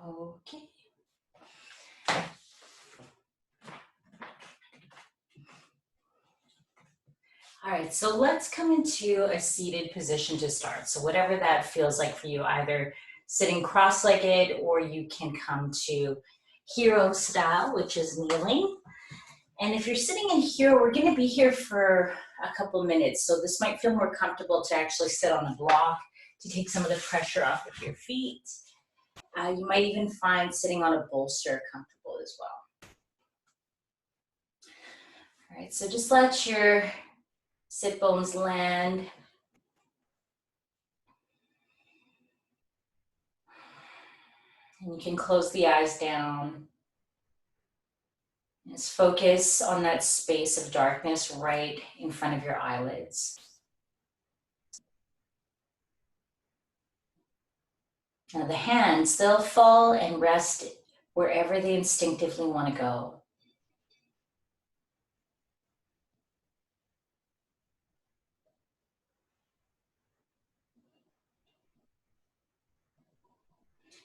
Okay. All right, so let's come into a seated position to start. So whatever that feels like for you, either sitting cross-legged or you can come to hero style, which is kneeling. And if you're sitting in hero, we're going to be here for a couple minutes. So this might feel more comfortable to actually sit on a block to take some of the pressure off of your feet. You might even find sitting on a bolster comfortable as well. All right, so just let your sit bones land. And you can close the eyes down. Just focus on that space of darkness right in front of your eyelids. Now the hands, they'll fall and rest wherever they instinctively want to go.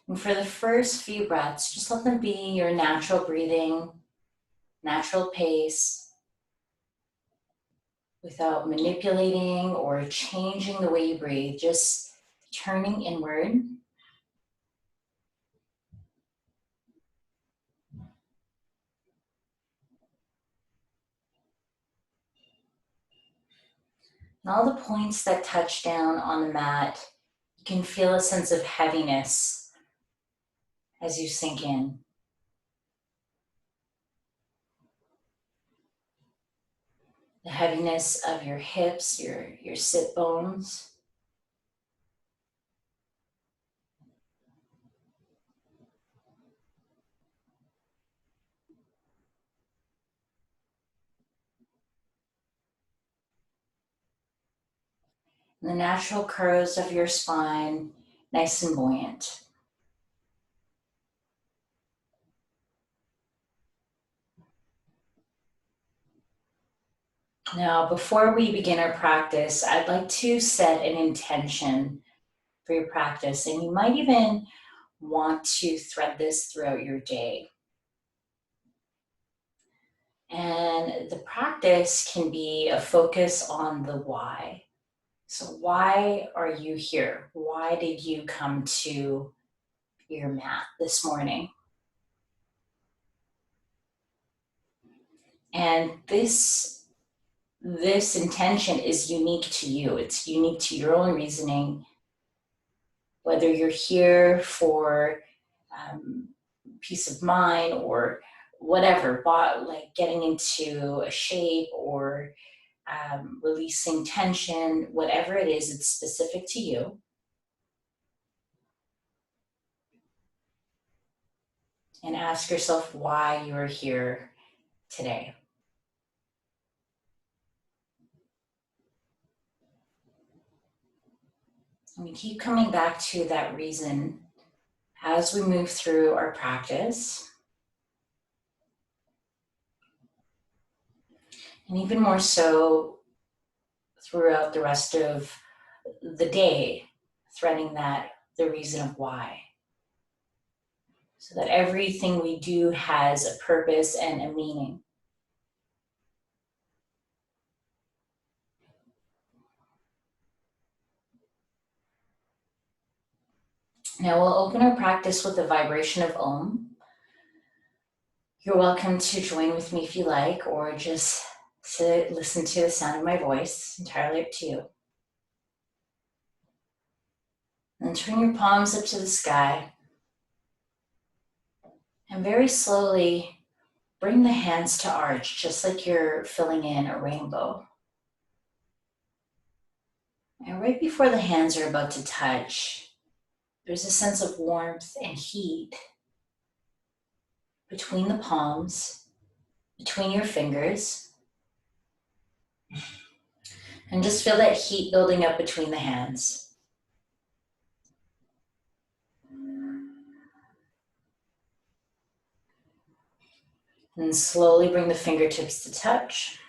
And for the first few breaths, just let them be your natural breathing, natural pace, without manipulating or changing the way you breathe, just turning inward. And all the points that touch down on the mat, you can feel a sense of heaviness as you sink in. The heaviness of your hips, your sit bones. And the natural curves of your spine, nice and buoyant. Now, before we begin our practice, I'd like to set an intention for your practice, and you might even want to thread this throughout your day. And the practice can be a focus on the why. So why are you here? Why did you come to your mat this morning? And this intention is unique to you. It's unique to your own reasoning, whether you're here for peace of mind or whatever, like getting into a shape or releasing tension, whatever it is, it's specific to you. And ask yourself why you're here today. And we keep coming back to that reason as we move through our practice. And even more so throughout the rest of the day, threading the reason of why. So that everything we do has a purpose and a meaning. Now we'll open our practice with the vibration of Om. You're welcome to join with me if you like, or just listen to the sound of my voice, entirely up to you. And turn your palms up to the sky. And very slowly bring the hands to arch, just like you're filling in a rainbow. And right before the hands are about to touch, there's a sense of warmth and heat between the palms, between your fingers. And just feel that heat building up between the hands. And slowly bring the fingertips to touch.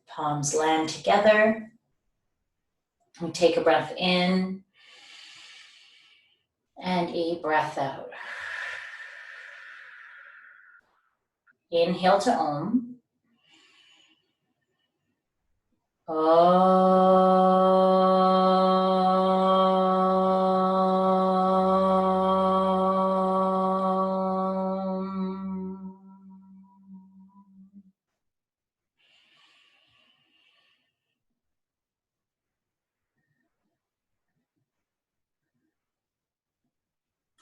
Palms land together. We take a breath in. And a breath out. Inhale to Om. Om.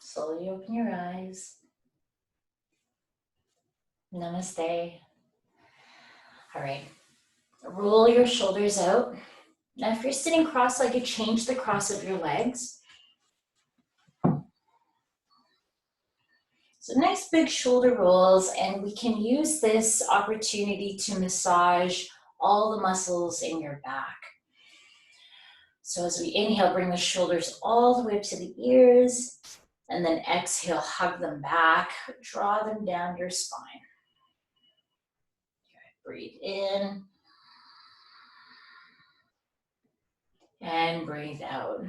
Slowly open your eyes. Namaste. All right. Roll your shoulders out. Now, if you're sitting cross-legged, change the cross of your legs. So nice big shoulder rolls, and we can use this opportunity to massage all the muscles in your back. So as we inhale, bring the shoulders all the way up to the ears, and then exhale, hug them back, draw them down your spine. Breathe in, and breathe out.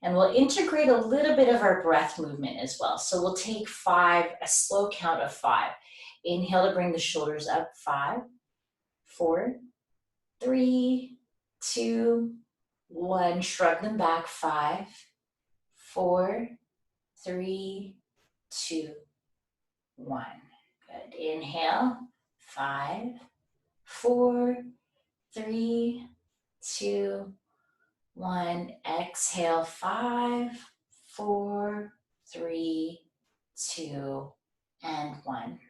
And we'll integrate a little bit of our breath movement as well. So we'll take 5, a slow count of 5. Inhale to bring the shoulders up. 5, 4, 3, 2, 1. Shrug them back. 5, 4, 3, 2, 1. Good. Inhale. 5, 4, 3, 2, 1. Exhale. 5, 4, 3, 2, and 1.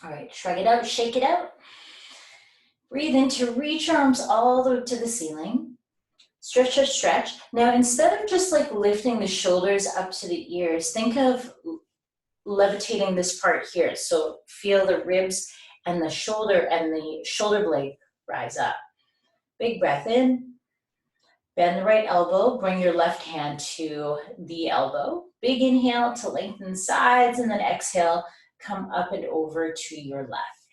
All right, shrug it out, shake it out. Breathe in to reach arms all the way up to the ceiling. Stretch, stretch, stretch. Now, instead of just like lifting the shoulders up to the ears, think of levitating this part here. So feel the ribs and the shoulder blade rise up. Big breath in. Bend the right elbow, bring your left hand to the elbow. Big inhale to lengthen sides, and then exhale, come up and over to your left.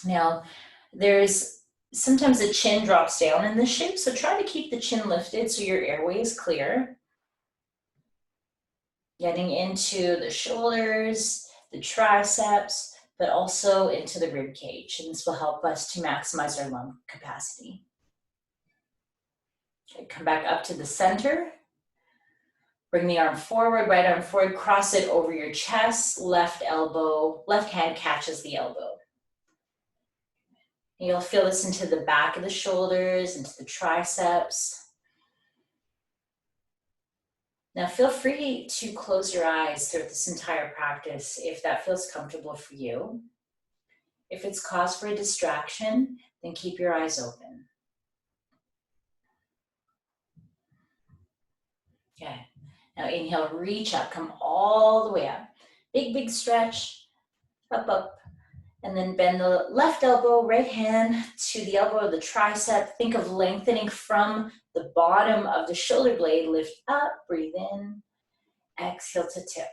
Now, there's sometimes the chin drops down in this shape, so try to keep the chin lifted so your airway is clear. Getting into the shoulders, the triceps, but also into the rib cage. And this will help us to maximize our lung capacity. Okay, come back up to the center. Bring the arm forward, right arm forward, cross it over your chest, left hand catches the elbow. And you'll feel this into the back of the shoulders, into the triceps. Now feel free to close your eyes throughout this entire practice if that feels comfortable for you. If it's cause for a distraction, then keep your eyes open. Okay, now inhale, reach up, come all the way up. Big, big stretch, up, up. And then bend the left elbow, right hand to the elbow of the tricep. Think of lengthening from the bottom of the shoulder blade. Lift up, breathe in, exhale to tip.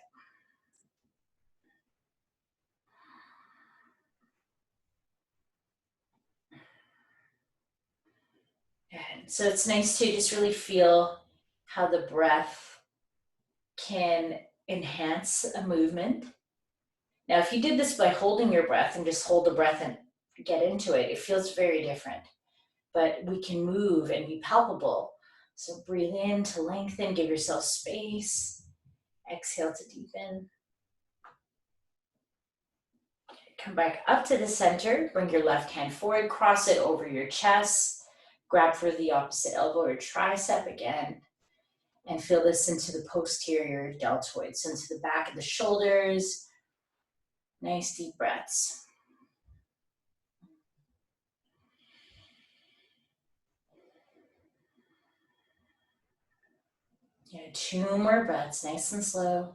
Good. So it's nice to just really feel how the breath can enhance a movement. Now, if you did this by holding your breath and just hold the breath and get into it, it feels very different. But we can move and be palpable. So breathe in to lengthen, give yourself space. Exhale to deepen. Come back up to the center. Bring your left hand forward, cross it over your chest. Grab for the opposite elbow or tricep again. And feel this into the posterior deltoid, so into the back of the shoulders. Nice deep breaths. Yeah, 2 more breaths, nice and slow.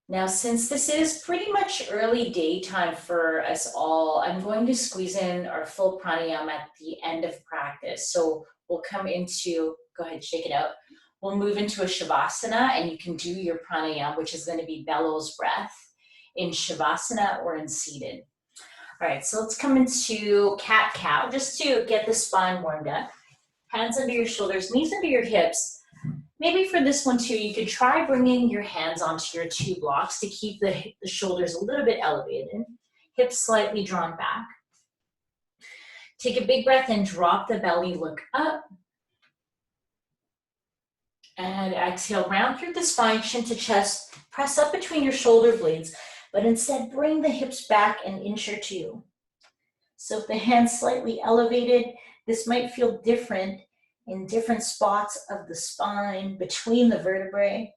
Now, since this is pretty much early daytime for us all, I'm going to squeeze in our full pranayama at the end of practice. So we'll come into, go ahead, shake it out. We'll move into a shavasana, and you can do your pranayama, which is going to be bellows breath in shavasana or in seated. All right, so let's come into cat-cow just to get the spine warmed up. Hands under your shoulders, knees under your hips. Maybe for this one too, you could try bringing your hands onto your 2 blocks to keep the shoulders a little bit elevated, hips slightly drawn back. Take a big breath and drop the belly, look up. And exhale, round through the spine, chin to chest, press up between your shoulder blades, but instead bring the hips back an inch or 2. So if the hand's slightly elevated, this might feel different in different spots of the spine, between the vertebrae.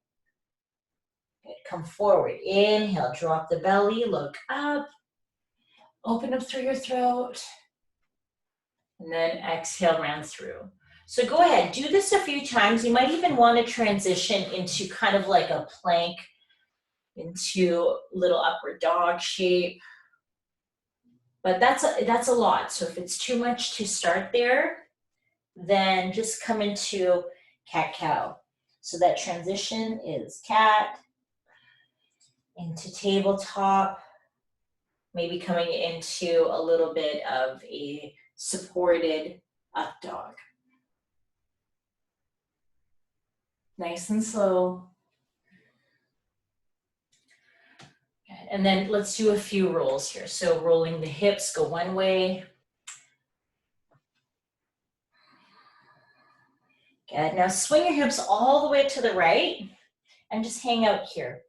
Good. Come forward, inhale, drop the belly, look up, open up through your throat, and then exhale, round through. So go ahead, do this a few times. You might even want to transition into kind of like a plank, into little upward dog shape. But that's a lot. So if it's too much to start there, then just come into cat-cow. So that transition is cat into tabletop, maybe coming into a little bit of a supported up dog. Nice and slow. And then let's do a few rolls here. So rolling the hips, go one way. Good. Now swing your hips all the way to the right and just hang out here.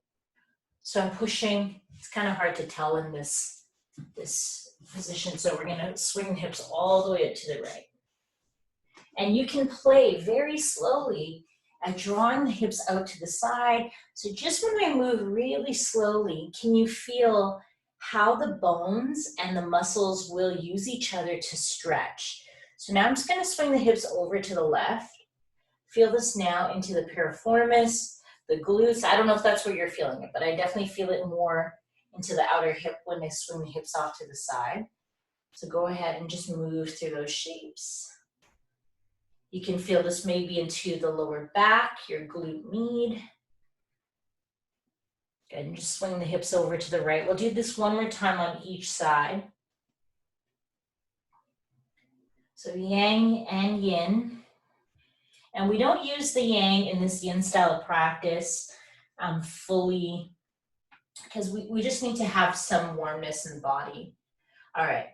So I'm pushing, it's kind of hard to tell in this position. So we're gonna swing the hips all the way to the right. And you can play very slowly at drawing the hips out to the side. So just when I move really slowly, can you feel how the bones and the muscles will use each other to stretch? So now I'm just gonna swing the hips over to the left. Feel this now into the piriformis, the glutes. I don't know if that's where you're feeling it, but I definitely feel it more into the outer hip when I swing the hips off to the side. So go ahead and just move through those shapes. You can feel this maybe into the lower back, your glute med. Good, and just swing the hips over to the right. We'll do this one more time on each side. So yang and yin. And we don't use the yang in this yin style of practice fully, because we just need to have some warmness in the body. All right,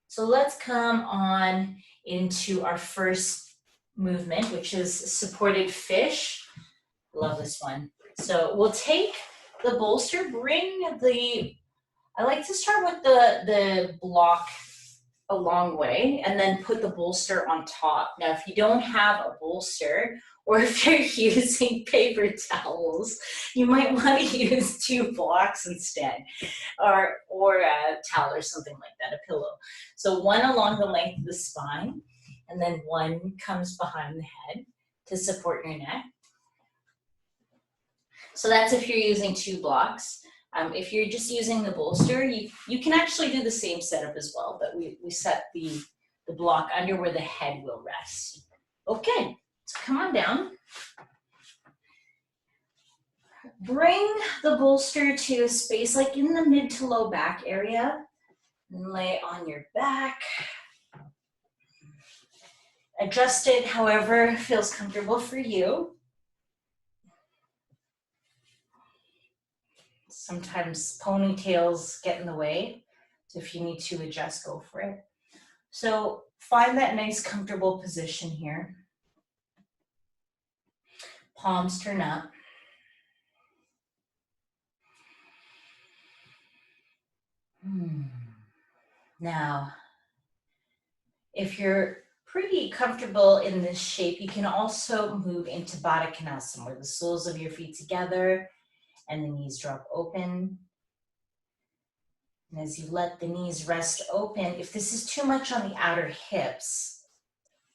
so let's come on into our first movement, which is supported fish. Love this one. So we'll take the bolster, I like to start with the block a long way and then put the bolster on top. Now, if you don't have a bolster, or if you're using paper towels, you might want to use 2 blocks instead, or a towel or something like that, a pillow. So one along the length of the spine, and then one comes behind the head to support your neck. So that's if you're using 2 blocks. If you're just using the bolster, you can actually do the same setup as well, but we set the block under where the head will rest. Okay, so come on down. Bring the bolster to a space like in the mid to low back area, and lay on your back. Adjust it however feels comfortable for you. Sometimes ponytails get in the way, so if you need to adjust, go for it. So find that nice comfortable position here. Palms turn up. Now, if you're pretty comfortable in this shape, you can also move into Baddha Konasana, where the soles of your feet together and the knees drop open. And as you let the knees rest open, if this is too much on the outer hips,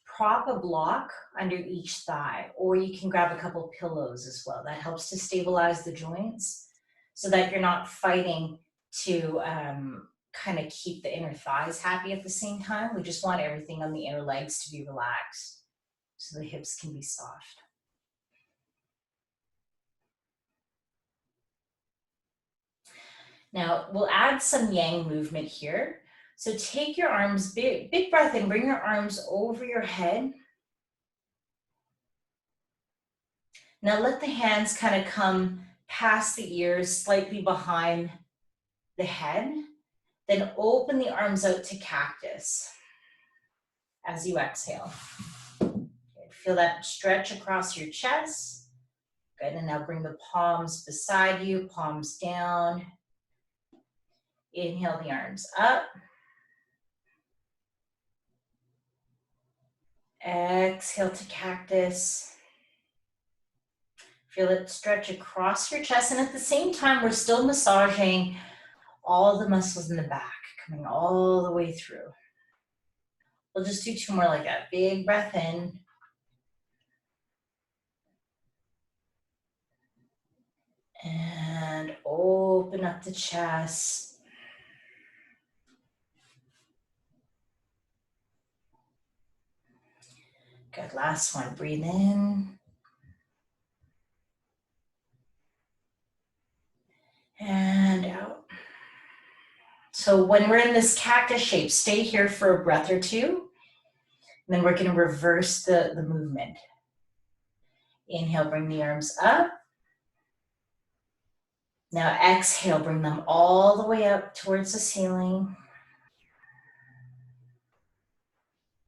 prop a block under each thigh, or you can grab a couple pillows as well. That helps to stabilize the joints so that you're not fighting to kind of keep the inner thighs happy at the same time. We just want everything on the inner legs to be relaxed so the hips can be soft. Now we'll add some yang movement here. So take your arms, big breath in, bring your arms over your head. Now let the hands kind of come past the ears, slightly behind the head. Then open the arms out to cactus as you exhale. Okay, feel that stretch across your chest. Good, and now bring the palms beside you, palms down. Inhale the arms up. Exhale to cactus. Feel it stretch across your chest, and at the same time, we're still massaging all the muscles in the back, coming all the way through. We'll just do 2 more like that. Big breath in. And open up the chest. Good, last one. Breathe in. And out. So when we're in this cactus shape, stay here for a breath or 2. And then we're going to reverse the movement. Inhale, bring the arms up. Now exhale, bring them all the way up towards the ceiling.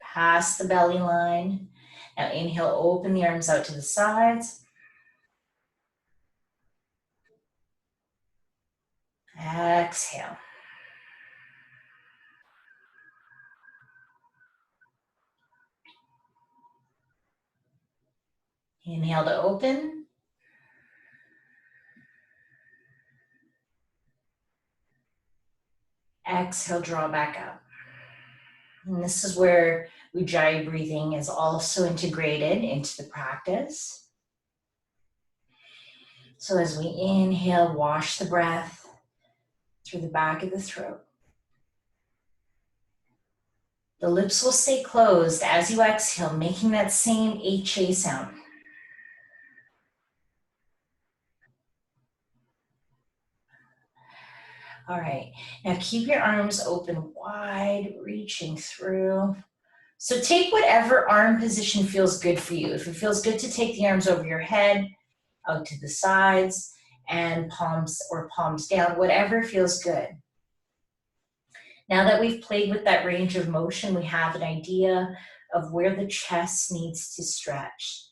Past the belly line. Now inhale, open the arms out to the sides. Exhale. Inhale to open. Exhale, draw back up. And this is where Ujjayi breathing is also integrated into the practice. So as we inhale, wash the breath through the back of the throat. The lips will stay closed as you exhale, making that same HA sound. All right, now keep your arms open wide, reaching through. So take whatever arm position feels good for you. If it feels good to take the arms over your head, out to the sides, and palms down, whatever feels good. Now that we've played with that range of motion, we have an idea of where the chest needs to stretch.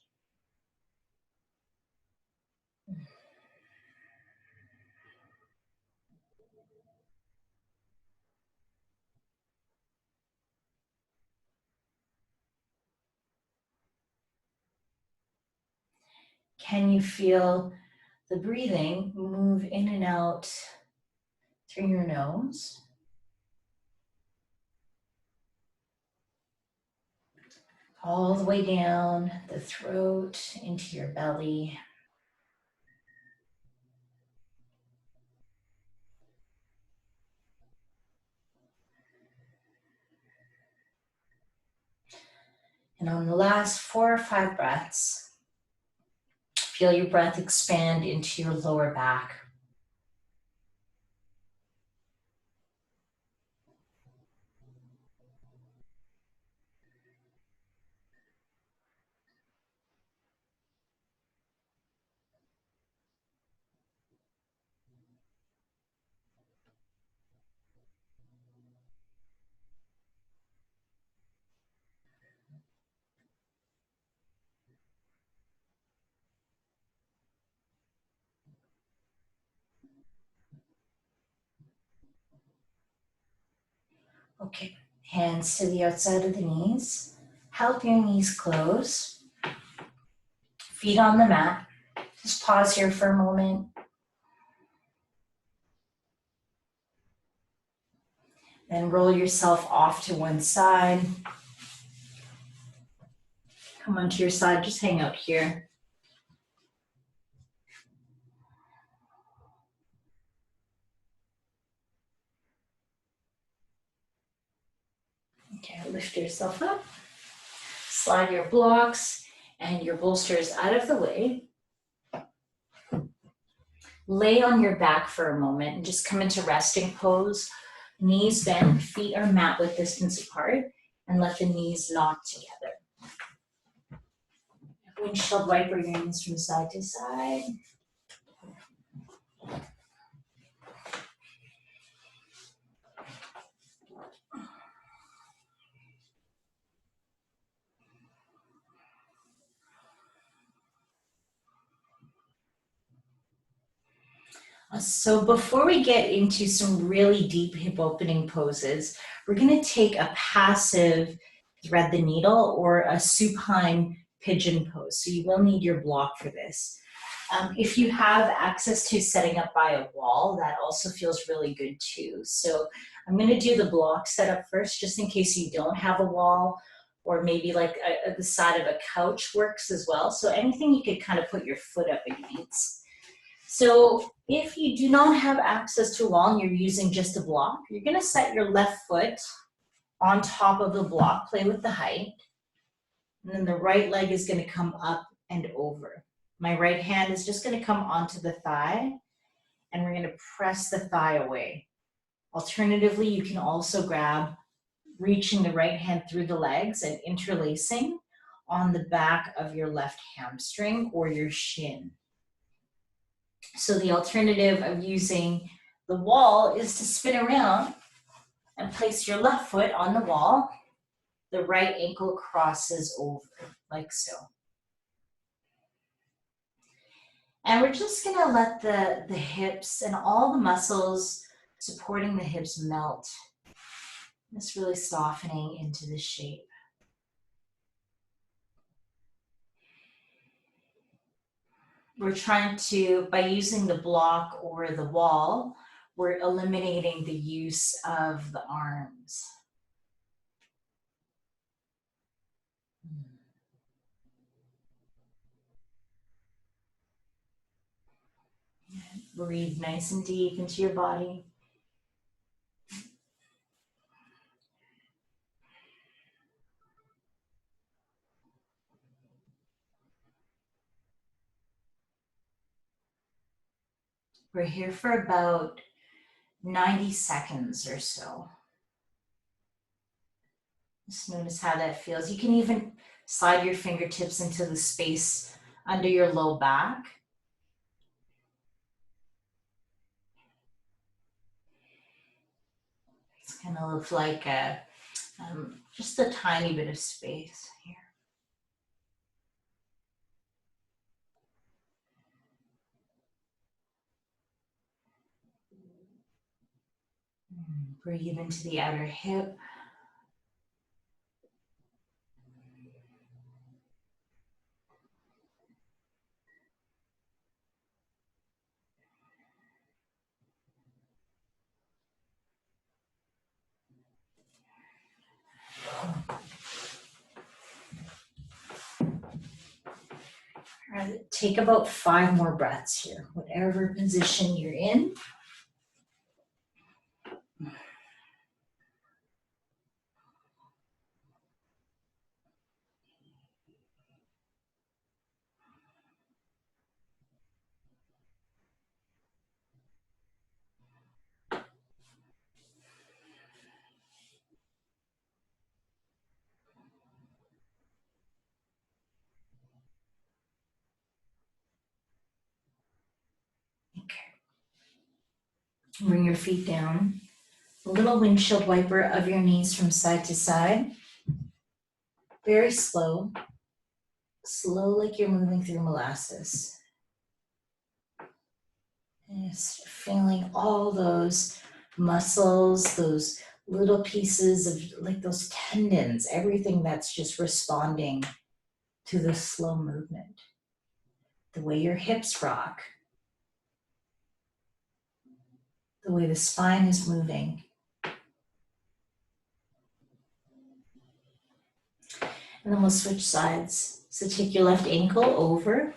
Can you feel the breathing move in and out through your nose? All the way down the throat into your belly. And on the last 4 or 5 breaths, feel your breath expand into your lower back. Okay, hands to the outside of the knees. Help your knees close. Feet on the mat. Just pause here for a moment. Then roll yourself off to one side. Come onto your side, just hang out here. Okay, lift yourself up. Slide your blocks and your bolsters out of the way. Lay on your back for a moment and just come into resting pose. Knees bent, feet are mat width distance apart, and let the knees knock together. Windshield wiper your knees from side to side. So before we get into some really deep hip opening poses, we're going to take a passive thread the needle or a supine pigeon pose. So you will need your block for this. If you have access to setting up by a wall, that also feels really good too. So I'm going to do the block setup first, just in case you don't have a wall, or maybe like the side of a couch works as well. So anything you could kind of put your foot up against. So if you do not have access to a wall and you're using just a block, you're going to set your left foot on top of the block, play with the height, and then the right leg is going to come up and over. My right hand is just going to come onto the thigh, and we're going to press the thigh away. Alternatively, you can also grab, reaching the right hand through the legs and interlacing on the back of your left hamstring or your shin. So the alternative of using the wall is to spin around and place your left foot on the wall. The right ankle crosses over, like so. And we're just gonna let the hips and all the muscles supporting the hips melt. Just really softening into the shape. We're trying to, by using the block or the wall, we're eliminating the use of the arms. Breathe nice and deep into your body. We're here for about 90 seconds or so. Just notice how that feels. You can even slide your fingertips into the space under your low back. It's kind of looks like just a tiny bit of space here. Breathe into the outer hip. Take about 5 more breaths here, whatever position you're in. Bring your feet down. A little windshield wiper of your knees from side to side. Very slow. Slow like you're moving through molasses. And just feeling all those muscles, those little pieces of like those tendons, everything that's just responding to the slow movement. The way your hips rock. The way the spine is moving. And then we'll switch sides. So take your left ankle over.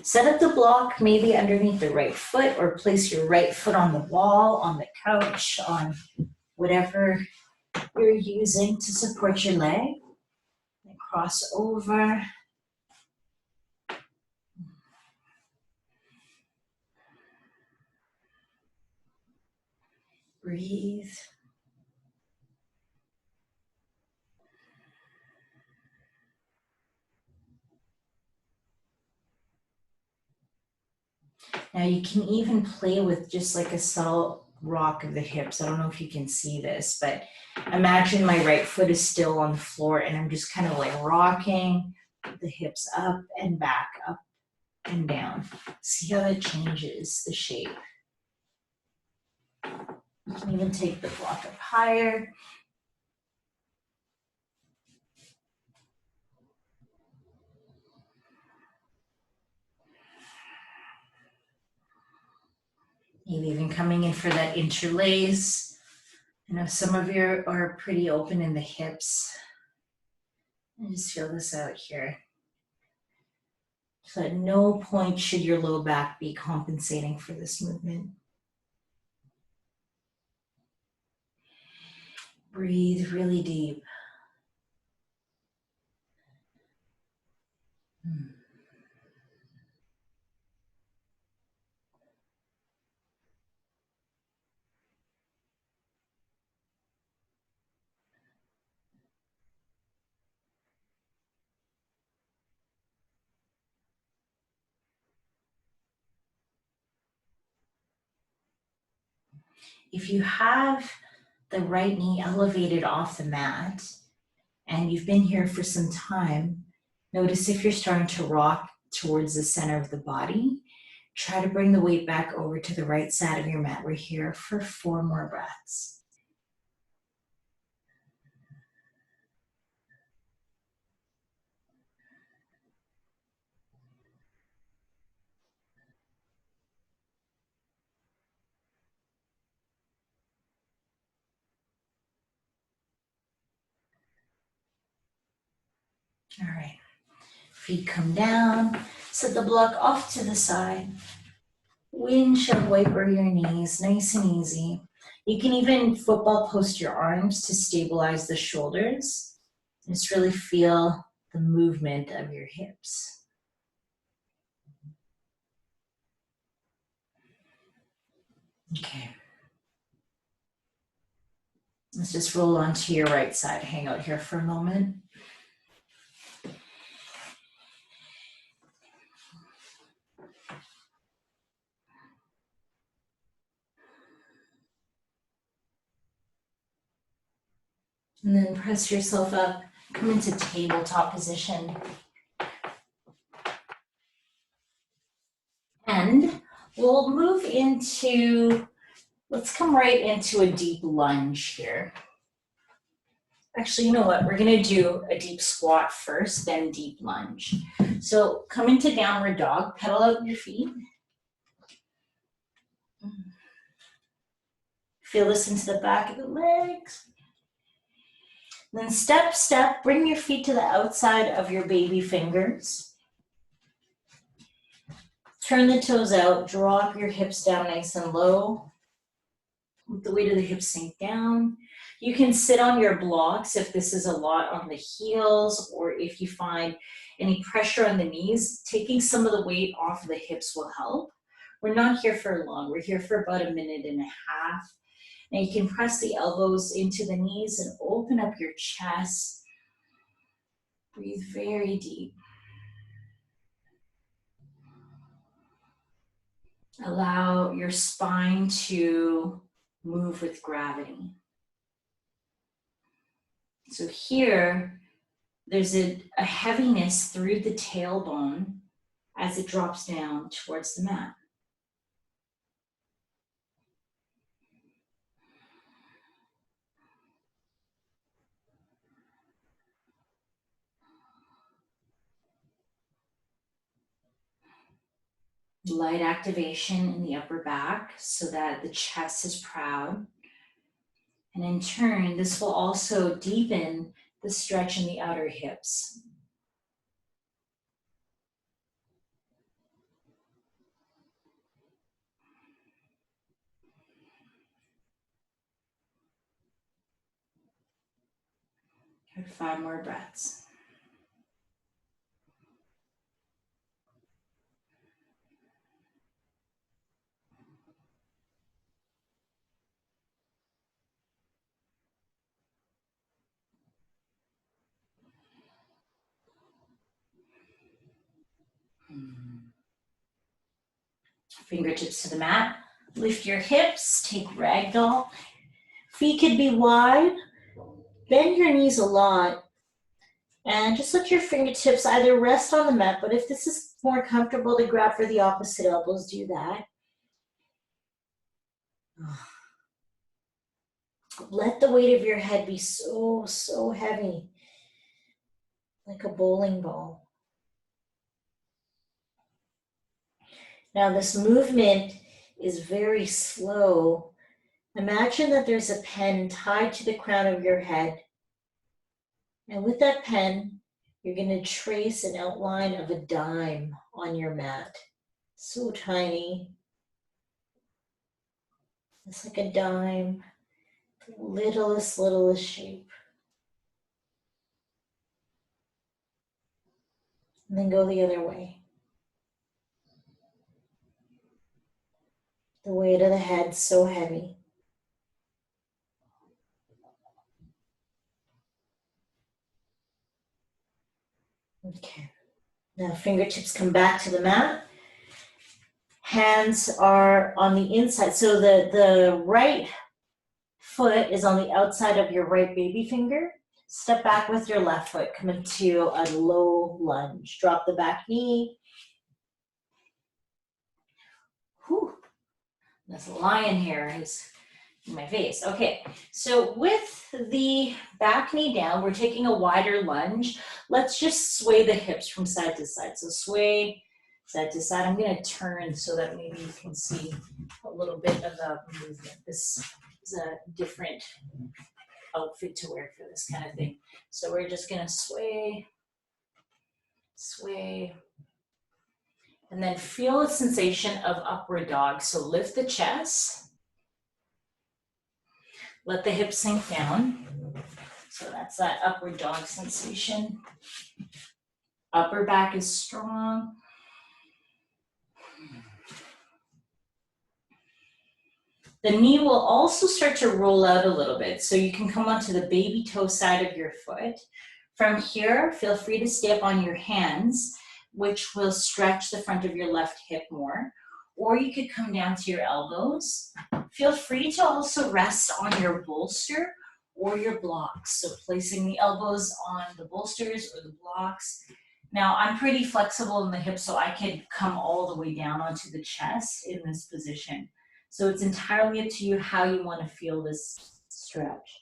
Set up the block maybe underneath the right foot, or place your right foot on the wall, on the couch, on whatever you're using to support your leg. And cross over. Breathe. Now you can even play with just like a subtle rock of the hips. I don't know if you can see this, but imagine my right foot is still on the floor and I'm just kind of like rocking the hips up and back, up and down. See how that changes the shape. You can even take the block up higher. Maybe even coming in for that interlace. I know some of you are pretty open in the hips. And just feel this out here. So at no point should your low back be compensating for this movement. Breathe really deep. If you have the right knee elevated off the mat and you've been here for some time, notice if you're starting to rock towards the center of the body. Try to bring the weight back over to the right side of your mat. We're here for 4 more breaths. All right, feet come down, set the block off to the side. Windshield wiper your knees, nice and easy. You can even football post your arms to stabilize the shoulders. Just really feel the movement of your hips. Okay. Let's just roll onto your right side. Hang out here for a moment. And then press yourself up, come into tabletop position. And we'll move into, let's come right into a deep lunge here. Actually, you know what? We're gonna do a deep squat first, then deep lunge. So come into downward dog, pedal out your feet. Feel this into the back of the legs. Then step, step, bring your feet to the outside of your baby fingers. Turn the toes out, drop your hips down nice and low. Let the weight of the hips sink down. You can sit on your blocks if this is a lot on the heels, or if you find any pressure on the knees, taking some of the weight off of the hips will help. We're not here for long. We're here for about 1.5 minutes. Now you can press the elbows into the knees and open up your chest. Breathe very deep. Allow your spine to move with gravity. So here, there's a heaviness through the tailbone as it drops down towards the mat. Light activation in the upper back so that the chest is proud. And in turn, this will also deepen the stretch in the outer hips. Good, 5 more breaths. Fingertips to the mat. Lift your hips, take ragdoll. Feet could be wide. Bend your knees a lot. And just let your fingertips either rest on the mat, but if this is more comfortable to grab for the opposite elbows, do that. Let the weight of your head be so, so heavy, like a bowling ball. Now this movement is very slow. Imagine that there's a pen tied to the crown of your head. And with that pen, you're going to trace an outline of a dime on your mat. So tiny. It's like a dime, littlest shape. And then go the other way. The weight of the head so heavy. Okay. Now fingertips come back to the mat. Hands are on the inside. So the right foot is on the outside of your right baby finger. Step back with your left foot. Come into a low lunge. Drop the back knee. Whew. This lion hair is in my face. Okay, so with the back knee down, we're taking a wider lunge. Let's just sway the hips from side to side. So sway side to side. I'm going to turn so that maybe you can see a little bit of a movement. This is a different outfit to wear for this kind of thing. So we're just going to sway, sway, and then feel a sensation of upward dog. So lift the chest. Let the hips sink down. So that's that upward dog sensation. Upper back is strong. The knee will also start to roll out a little bit. So you can come onto the baby toe side of your foot. From here, feel free to stay up on your hands, which will stretch the front of your left hip more. Or you could come down to your elbows. Feel free to also rest on your bolster or your blocks. So placing the elbows on the bolsters or the blocks. Now I'm pretty flexible in the hips, so I could come all the way down onto the chest in this position. So it's entirely up to you how you want to feel this stretch.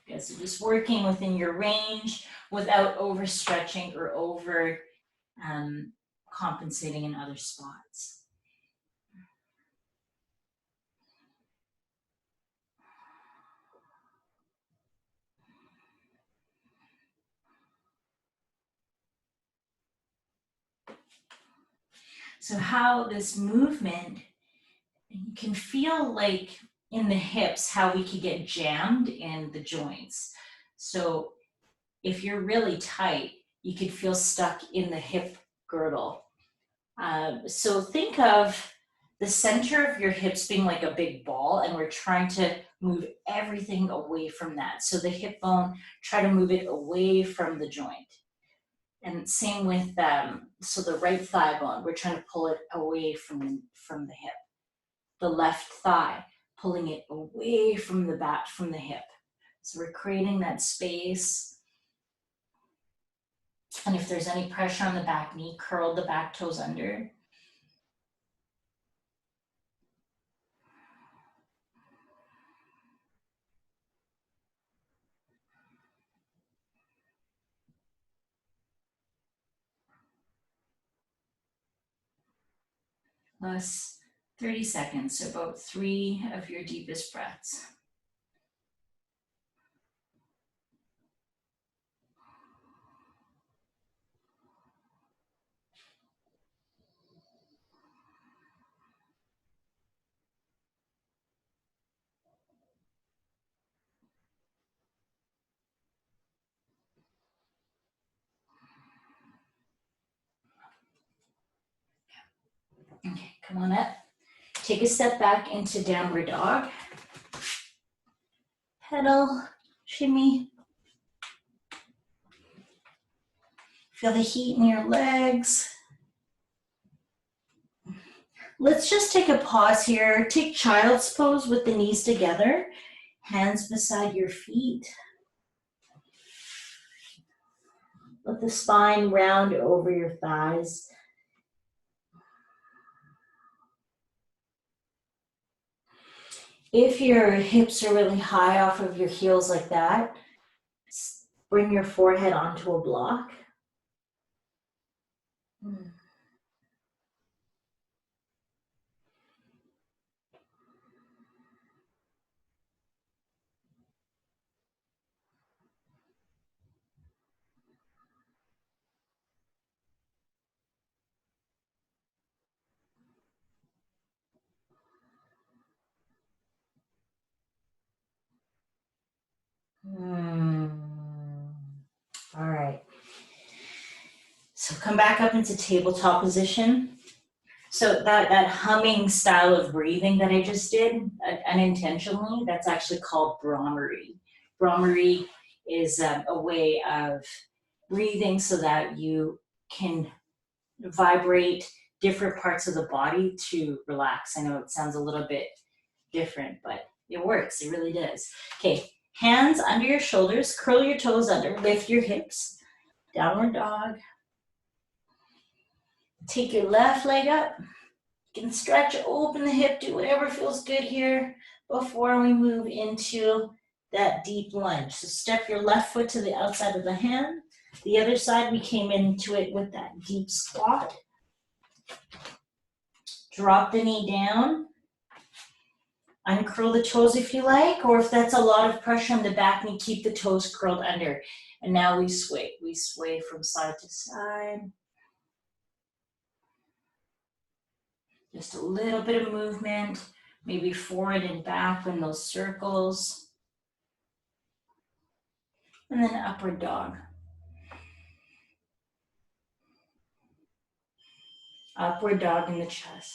Okay, so just working within your range without overstretching or over compensating in other spots. So how this movement, you can feel like in the hips, how we could get jammed in the joints. So if you're really tight, you could feel stuck in the hip girdle. So think of the center of your hips being like a big ball, and we're trying to move everything away from that. So the hip bone, try to move it away from the joint. And same with, so the right thigh bone, we're trying to pull it away from the hip. The left thigh, pulling it away from the back, from the hip. So we're creating that space. And if there's any pressure on the back knee, curl the back toes under. Last 30 seconds, so about 3 of your deepest breaths. Okay, come on up. Take a step back into downward dog. Pedal, shimmy. Feel the heat in your legs. Let's just take a pause here. Take child's pose with the knees together, hands beside your feet. Let the spine round over your thighs. If your hips are really high off of your heels like that, bring your forehead onto a block. All right. So come back up into tabletop position. So that humming style of breathing that I just did unintentionally, that's actually called Brahmari. Brahmari is a way of breathing so that you can vibrate different parts of the body to relax. I know it sounds a little bit different, but it works. It really does. Okay, hands under your shoulders, curl your toes under, lift your hips, downward dog. Take your left leg up. You can stretch, open the hip, do whatever feels good here before we move into that deep lunge. So step your left foot to the outside of the hand. The other side, we came into it with that deep squat. Drop the knee down. Uncurl the toes if you like, or if that's a lot of pressure on the back knee, keep the toes curled under. And now we sway. We sway from side to side. Just a little bit of movement, maybe forward and back in those circles. And then upward dog. Upward dog in the chest.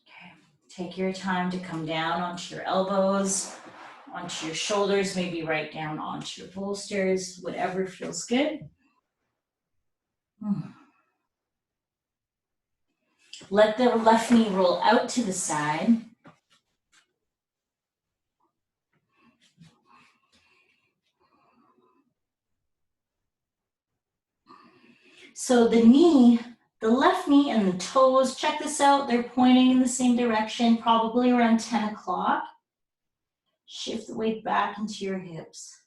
Okay, take your time to come down onto your elbows, onto your shoulders, maybe right down onto your bolsters, whatever feels good. Let the left knee roll out to the side. So the knee, the left knee and the toes, check this out, they're pointing in the same direction, probably around 10 o'clock. Shift the weight back into your hips.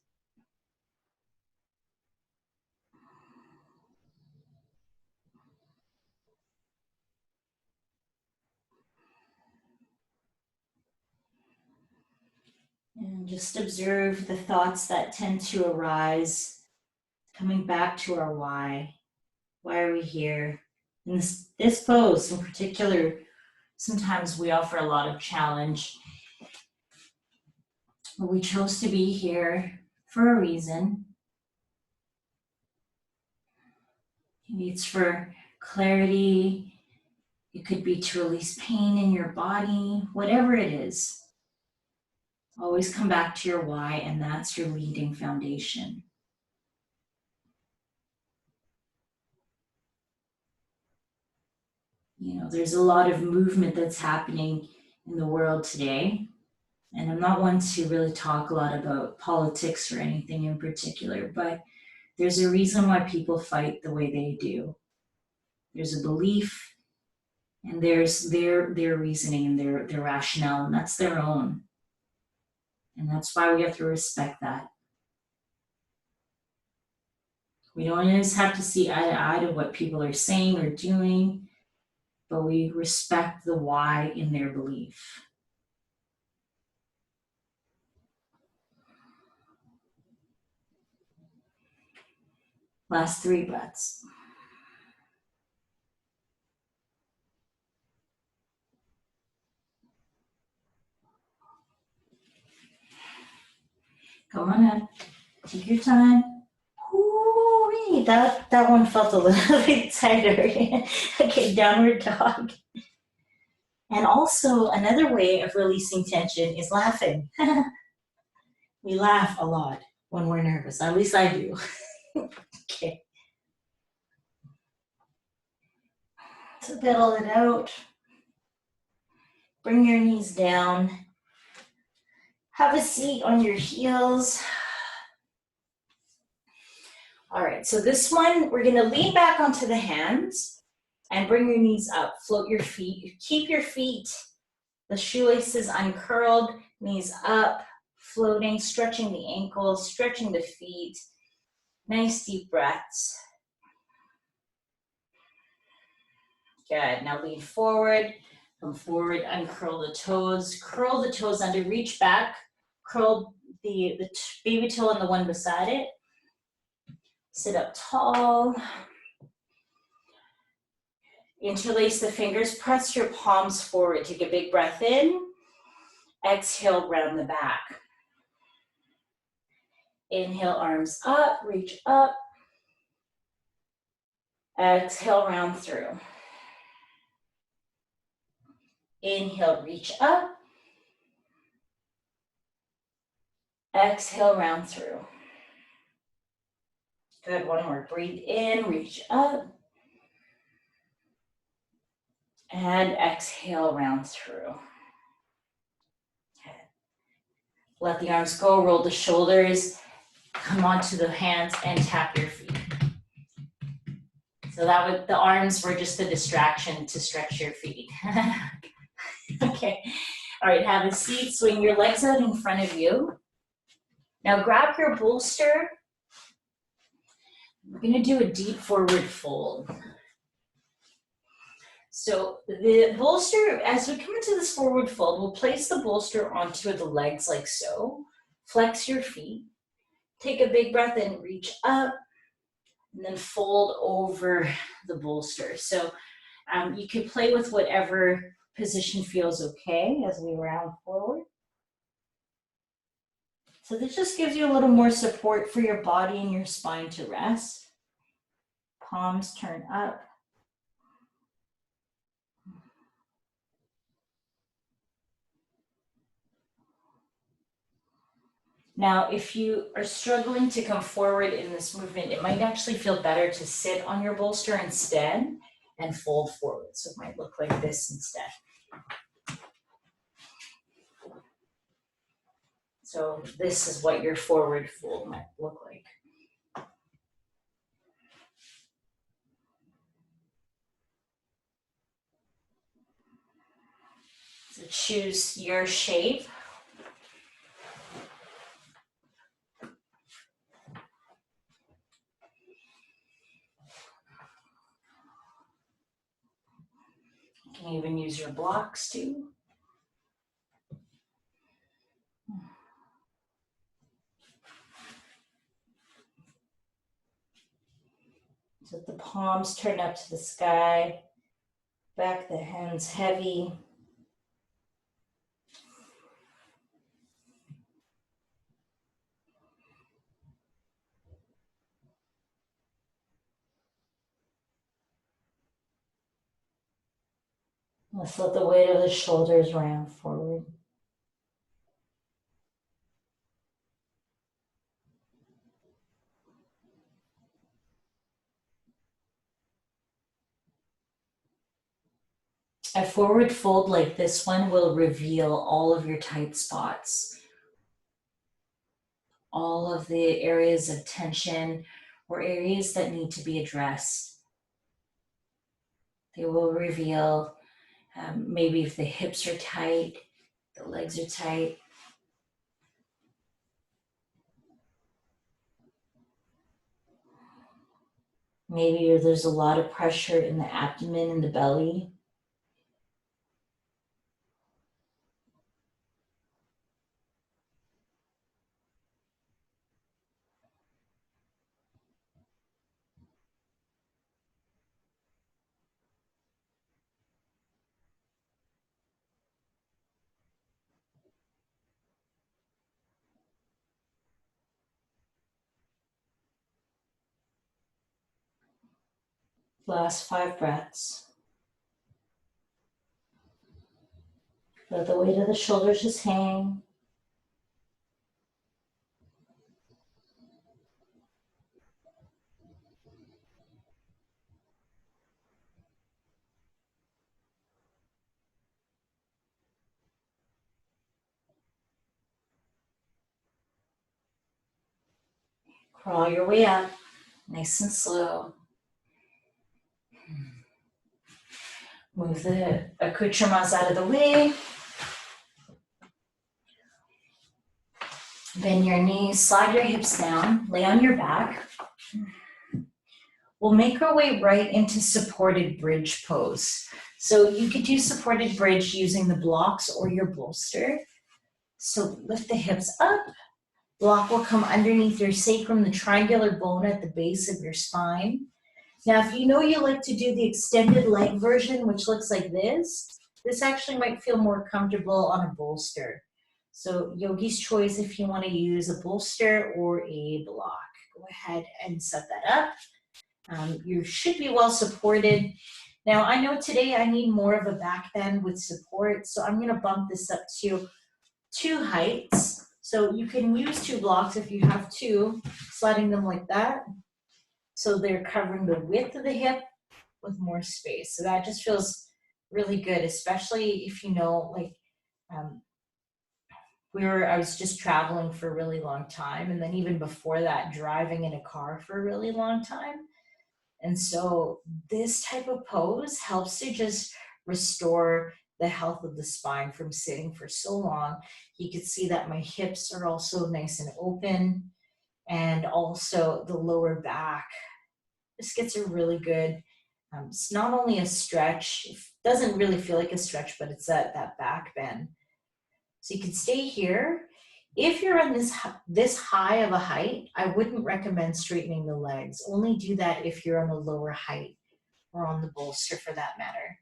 And just observe the thoughts that tend to arise, coming back to our why. Why are we here? In this pose in particular, sometimes we offer a lot of challenge. But we chose to be here for a reason. Maybe it's for clarity. It could be to release pain in your body, whatever it is. Always come back to your why, and that's your leading foundation. You know, there's a lot of movement that's happening in the world today. And I'm not one to really talk a lot about politics or anything in particular, but there's a reason why people fight the way they do. There's a belief, and there's their reasoning and their rationale, and that's their own. And that's why we have to respect that. We don't always have to see eye to eye to what people are saying or doing, but we respect the why in their belief. Last 3 breaths. Go on up. Take your time. Ooh, Okay, that one felt a little bit tighter. Okay, downward dog. And also another way of releasing tension is laughing. We laugh a lot when we're nervous. At least I do. Okay. So pedal it out. Bring your knees down. Have a seat on your heels. All right, so this one, we're gonna lean back onto the hands and bring your knees up. Float your feet. Keep your feet, the shoelaces uncurled, knees up, floating, stretching the ankles, stretching the feet. Nice deep breaths. Good, now lean forward, come forward, uncurl the toes, curl the toes under, reach back, curl the baby toe and the one beside it. Sit up tall. Interlace the fingers, press your palms forward. Take a big breath in. Exhale, round the back. Inhale, arms up, reach up. Exhale, round through. Inhale, reach up. Exhale, round through. Good, one more. Breathe in, reach up. And exhale, round through. Okay. Let the arms go, roll the shoulders, come onto the hands and tap your feet. So that was, the arms were just a distraction to stretch your feet. Okay, all right, have a seat, swing your legs out in front of you. Now grab your bolster. We're gonna do a deep forward fold. So the bolster, as we come into this forward fold, we'll place the bolster onto the legs like so. Flex your feet. Take a big breath in, reach up, and then fold over the bolster. So you can play with whatever position feels okay as we round forward. So this just gives you a little more support for your body and your spine to rest. Palms turn up. Now, if you are struggling to come forward in this movement, it might actually feel better to sit on your bolster instead and fold forward. So it might look like this instead. So this is what your forward fold might look like. So choose your shape. You can even use your blocks too. So the palms turn up to the sky, back the hands heavy. Let's let the weight of the shoulders round forward. A forward fold like this one will reveal all of your tight spots, all of the areas of tension or areas that need to be addressed. They will reveal maybe if the hips are tight, the legs are tight. Maybe there's a lot of pressure in the abdomen and the belly. Last 5 breaths. Let the weight of the shoulders just hang. Crawl your way up, nice and slow. Move the accoutrements out of the way. Bend your knees, slide your hips down, lay on your back. We'll make our way right into supported bridge pose. So you could do supported bridge using the blocks or your bolster. So lift the hips up. Block will come underneath your sacrum, the triangular bone at the base of your spine. Now, if you know you like to do the extended leg version, which looks like this actually might feel more comfortable on a bolster. So yogi's choice if you want to use a bolster or a block. Go ahead and set that up. You should be well supported. Now, I know today I need more of a back bend with support, so I'm going to bump this up to 2 heights. So you can use 2 blocks if you have 2, sliding them like that. So they're covering the width of the hip with more space. So that just feels really good, especially if you know, like, I was just traveling for a really long time. And then even before that, driving in a car for a really long time. And so this type of pose helps to just restore the health of the spine from sitting for so long. You can see that my hips are also nice and open, and also the lower back. This gets a really good, it's not only a stretch, it doesn't really feel like a stretch, but it's that back bend. So you can stay here. If you're on this high of a height, I wouldn't recommend straightening the legs. Only do that if you're on a lower height or on the bolster for that matter.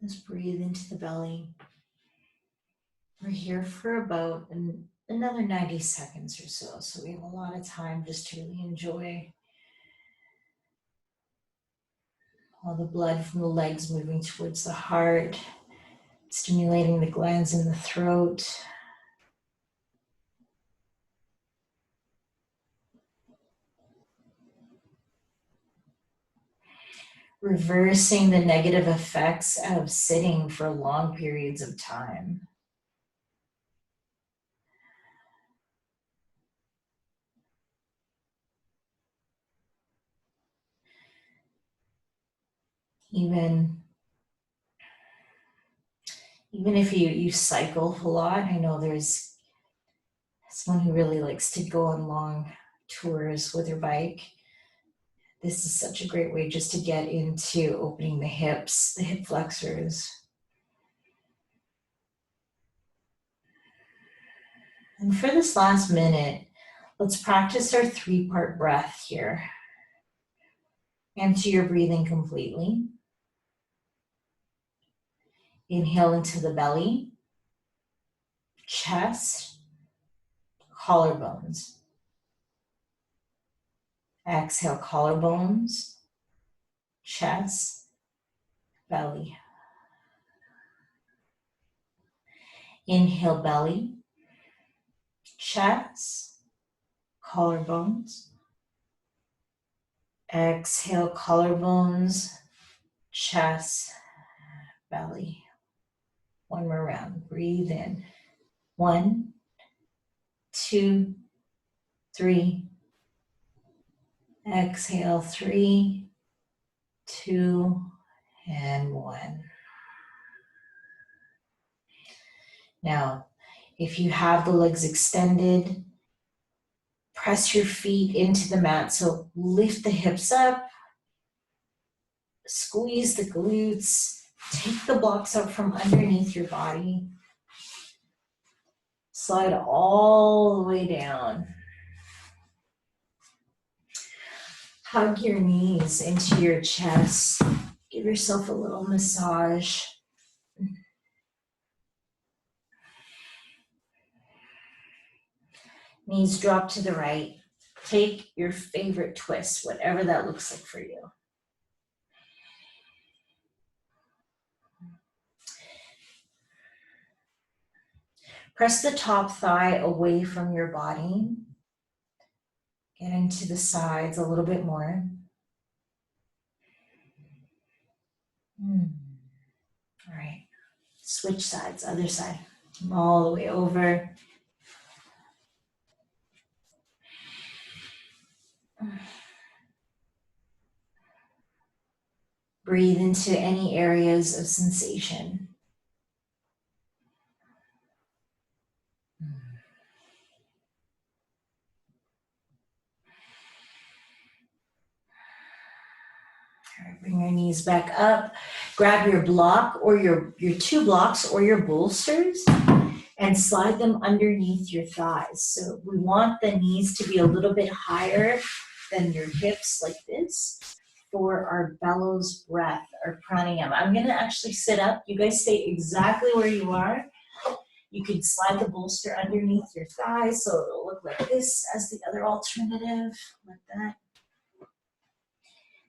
Just breathe into the belly. We're here for about another 90 seconds or so. So we have a lot of time just to really enjoy all the blood from the legs moving towards the heart, stimulating the glands in the throat. Reversing the negative effects of sitting for long periods of time. Even if you cycle a lot, I know there's someone who really likes to go on long tours with her bike. This is such a great way just to get into opening the hips, the hip flexors. And for this last minute, let's practice our 3-part breath here. Empty your breathing completely. Inhale into the belly, chest, collarbones. Exhale, collarbones, chest, belly. Inhale, belly, chest, collarbones. Exhale, collarbones, chest, belly. One more round. Breathe in. 1, 2, 3. Exhale, 3, 2, and 1. Now, if you have the legs extended, press your feet into the mat. So lift the hips up, squeeze the glutes, take the blocks out from underneath your body. Slide all the way down. Hug your knees into your chest. Give yourself a little massage. Knees drop to the right. Take your favorite twist, whatever that looks like for you. Press the top thigh away from your body. Get into the sides a little bit more. All right, switch sides, other side. All the way over. Breathe into any areas of sensation. All right, bring your knees back up. Grab your block or your 2 blocks or your bolsters and slide them underneath your thighs. So we want the knees to be a little bit higher than your hips like this for our bellows breath or pranayama. I'm gonna actually sit up. You guys stay exactly where you are. You can slide the bolster underneath your thighs so it'll look like this as the other alternative, like that.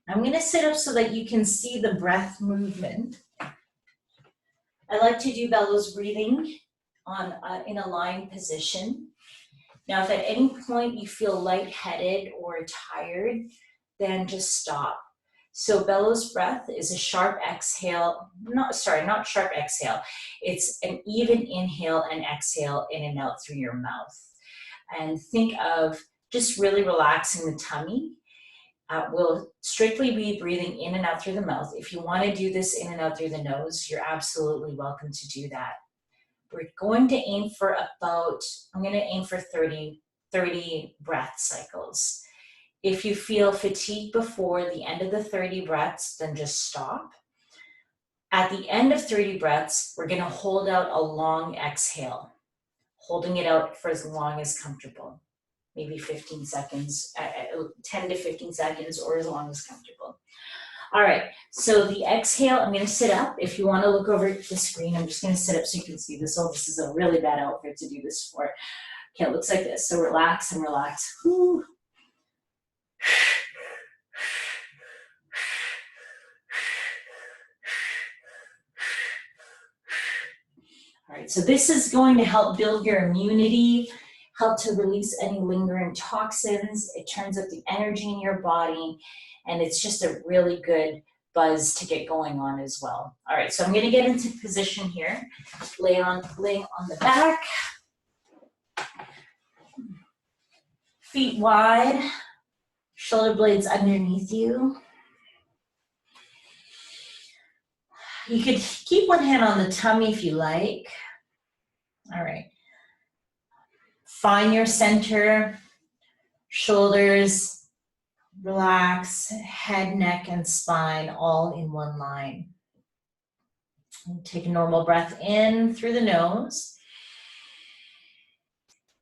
I'm gonna sit up so that you can see the breath movement. I like to do bellows breathing on in a lying position. Now, if at any point you feel lightheaded or tired, then just stop. So bellows breath is a sharp exhale, not sharp exhale. It's an even inhale and exhale in and out through your mouth. And think of just really relaxing the tummy. We'll strictly be breathing in and out through the mouth. If you want to do this in and out through the nose, you're absolutely welcome to do that. We're going to aim for about, I'm going to aim for 30 breath cycles. If you feel fatigue before the end of the 30 breaths, then just stop. At the end of 30 breaths, we're going to hold out a long exhale, holding it out for as long as comfortable. Maybe 15 seconds, 10 to 15 seconds, or as long as comfortable. All right, so the exhale, I'm gonna sit up. If you wanna look over at the screen, I'm just gonna sit up so you can see this. Oh, this is a really bad outfit to do this for. Okay, it looks like this. So relax and relax. Whew. All right, so this is going to help build your immunity, help to release any lingering toxins. It turns up the energy in your body, and it's just a really good buzz to get going on as well. All right, so I'm gonna get into position here. Laying on the back. Feet wide, shoulder blades underneath you. You could keep one hand on the tummy if you like. All right. Find your center, shoulders, relax, head, neck, and spine all in one line. Take a normal breath in through the nose.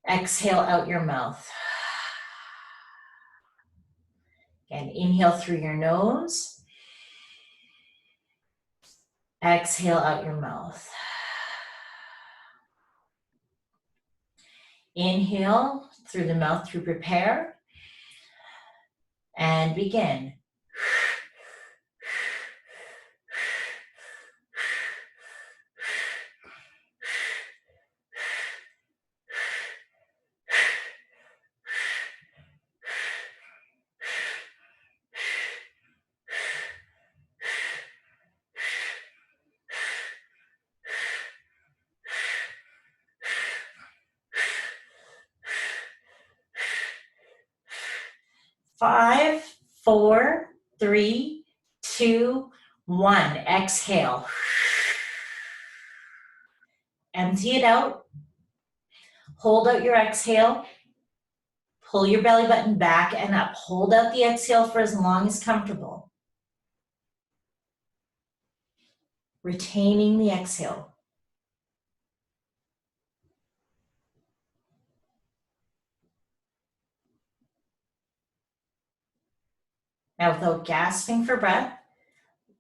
Exhale out your mouth. Again, inhale through your nose. Exhale out your mouth. Inhale through the mouth to prepare. And begin. Five, 4, 3, 2, 1, exhale. Empty it out. Hold out your exhale. Pull your belly button back and up. Hold out the exhale for as long as comfortable. Retaining the exhale. Now, without gasping for breath,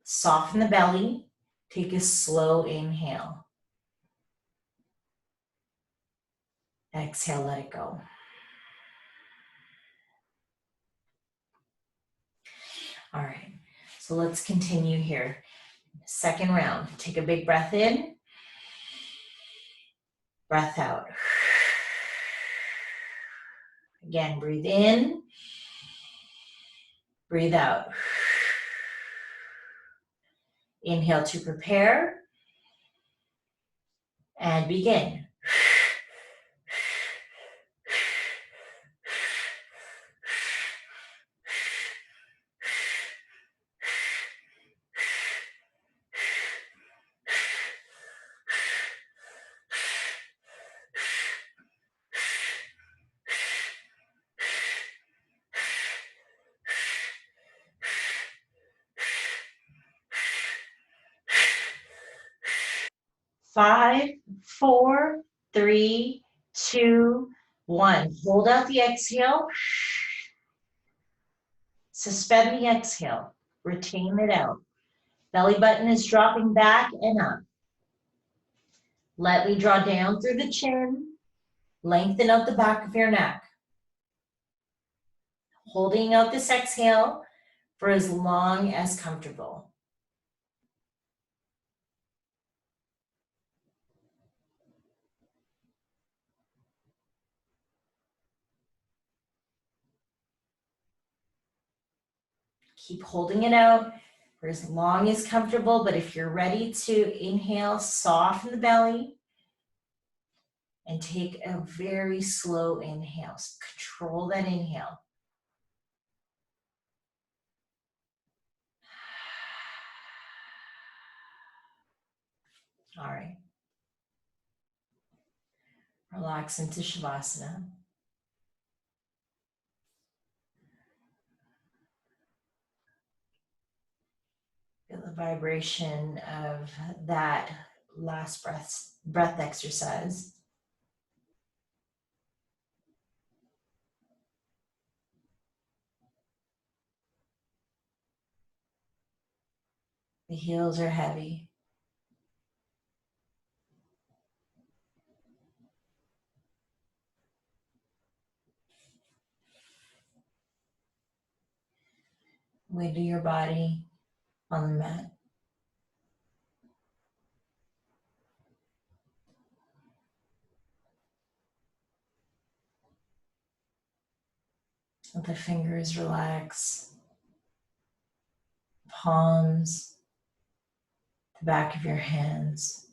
soften the belly. Take a slow inhale. Exhale, let it go. All right, so let's continue here. Second round. Take a big breath in. Breath out. Again, breathe in. Breathe out. Inhale to prepare. And begin. 5, 4, 3, 2, 1. Hold out the exhale. Suspend the exhale. Retain it out. Belly button is dropping back and up. Lightly draw down through the chin. Lengthen out the back of your neck. Holding out this exhale for as long as comfortable. Keep holding it out for as long as comfortable, but if you're ready to inhale, soften the belly and take a very slow inhale. Control that inhale. All right. Relax into Shavasana. Feel the vibration of that last breath exercise. The heels are heavy. Weight of your body on the mat. Let the fingers relax. Palms, the back of your hands.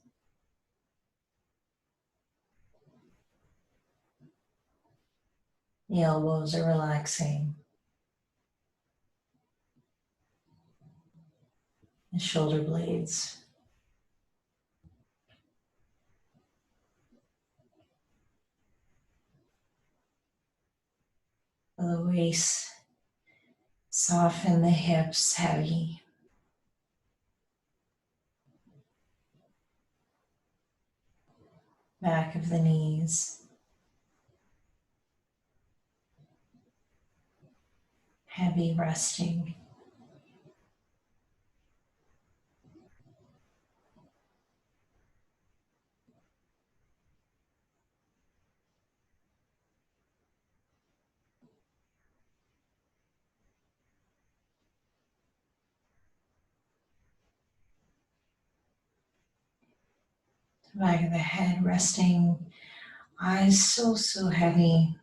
The elbows are relaxing. The shoulder blades. The waist. Soften the hips, heavy. Back of the knees. Heavy, resting. Back of the head resting. Eyes so heavy.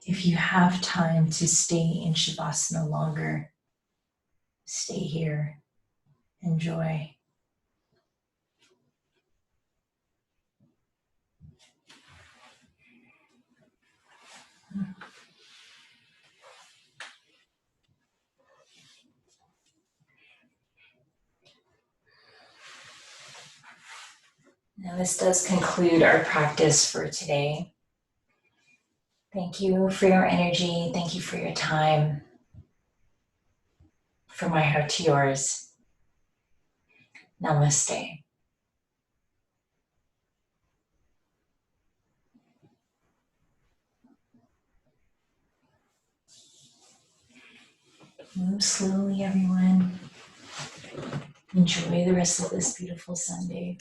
If you have time to stay in Shavasana longer, stay here. Enjoy. Now, this does conclude our practice for today. Thank you for your energy. Thank you for your time. From my heart to yours. Namaste. Move slowly, everyone. Enjoy the rest of this beautiful Sunday.